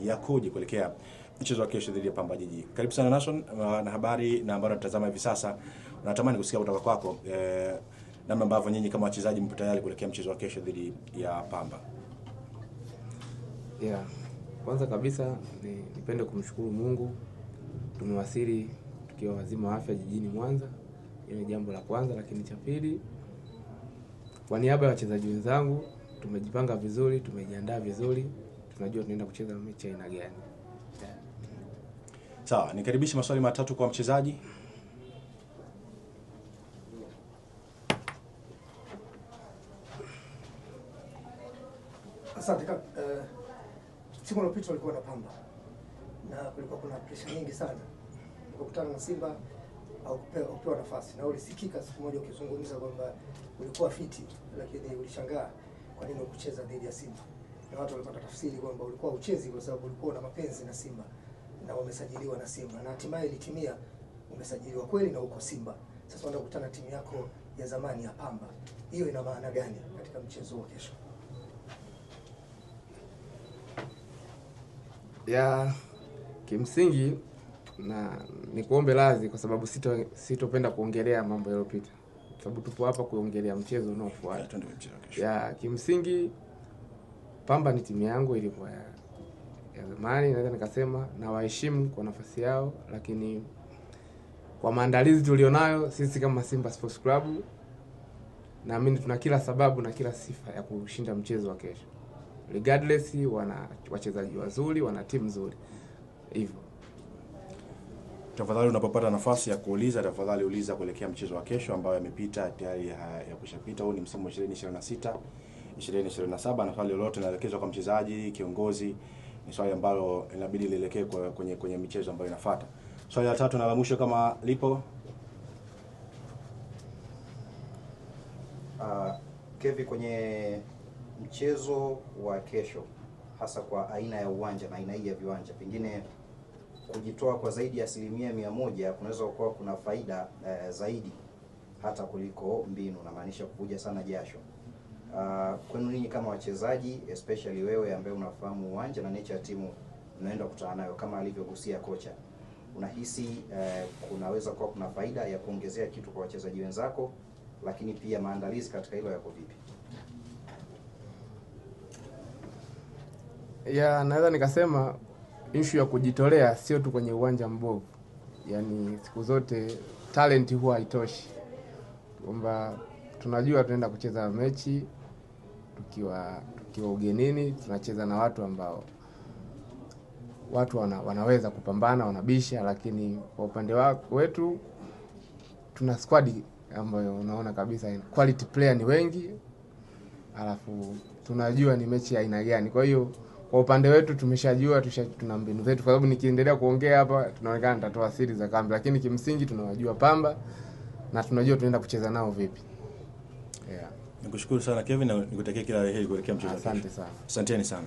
yakoje kuelekea mchezo wa kesho dhidi ya Pamba Jiji. Karibu sana Nation na habari na ambao tunatazama hivi sasa. Natamani kusikia kutoka kwako namna ambavyo nyinyi kama wachezaji mpo tayari kuelekea mchezo wa kesho dhidi ya Pamba. Kwanza kabisa nipende kumshukuru Mungu, tumewasili tukiwa wazima afya jijini Mwanza. Hilo jambo la kwanza, lakini cha pili, kwa niaba ya wachezaji wenzangu tumejipanga vizuri, tumejiandaa vizuri, tunajua tunaenda kucheza mechi aina gani. Sawa, nikaribisha maswali matatu kwa mchezaji. Asante kaka. Siku iliyopita walikuwa na Pamba na kulikuwa kuna pressure nyingi sana kukutana na Simba au kupewa nafasi, na ulisikika siku moja ukizungumza kwamba ulikuwa fiti, lakini ulishangaa kwa nini ukucheza dhidi ya Simba, na watu walipata tafsiri kwamba ulikuwa uchezi kwa sababu ulikuwa na mapenzi na Simba na umesajiliwa na Simba, na hatimaye ilitimia, umesajiliwa kweli na uko Simba. Sasa unaenda kukutana timu yako ya zamani ya Pamba. Hiyo ina maana gani katika mchezo wa kesho? Kimsingi na nikuombe radhi kwa sababu sitopenda kuongelea mambo yaliyopita, sababu tupo hapa kuongelea mchezo unaofuata. Kimsingi Pamba ni timu yangu ilikuwa ya zamani, naweza nikasema na waheshimu kwa nafasi yao, lakini kwa maandalizi tulionayo sisi kama Simba Sports Club, naamini tuna kila sababu na kila sifa ya kushinda mchezo wa kesho. Regardless wana wachezaji wazuri, wana timu nzuri. Hivyo. Tafadhali unapopata nafasi ya kuuliza, tafadhali uliza kuelekea mchezo wa kesho ambao yamepita tayari, ya kushapita. Huu ni msimu wa 2026 2027, na swali lolote linaelekezwa kwa mchezaji, kiongozi, ni swali ambalo inabidi lielekee kwenye michezo ambayo inafuata. Swali la tatu na la mwisho kama lipo. Kevi, kwenye mchezo wa kesho, hasa kwa aina ya uwanja na aina hii ya viwanja, pengine kujitoa kwa zaidi ya 100% kunaweza kuwa kuna faida zaidi hata kuliko mbinu, na maanisha kuvuja sana jasho. Kwenu ninyi kama wachezaji, especially wewe ambaye unafahamu uwanja na nature ya timu unaenda kukutana nayo, kama alivyogusia kocha, unahisi kunaweza kuwa kuna faida ya kuongezea kitu kwa wachezaji wenzako, lakini pia maandalizi katika hilo yako vipi? Naweza nikasema issue ya kujitolea sio tu kwenye uwanja mbovu. Yaani siku zote talent huwa haitoshi. Kwamba tunajua tunaenda kucheza mechi tukiwa ugenini, tunacheza na watu ambao wanaweza kupambana, wanabisha, lakini kwa upande wetu tuna squad ambayo unaona kabisa quality player ni wengi, alafu tunajua ni mechi ya aina gani. Kwa hiyo kwa upande wetu tumeshajua, tuna mbinu zetu, kwa sababu nikiendelea kuongea hapa tunaonekana nitatoa siri za kambi, lakini kimsingi tunawajua Pamba na tunajua tunaenda kucheza nao vipi. Nikushukuru sana Kevin, na nikutakia kila la heri kuelekea mchezo. Asante sana. Asanteni sana.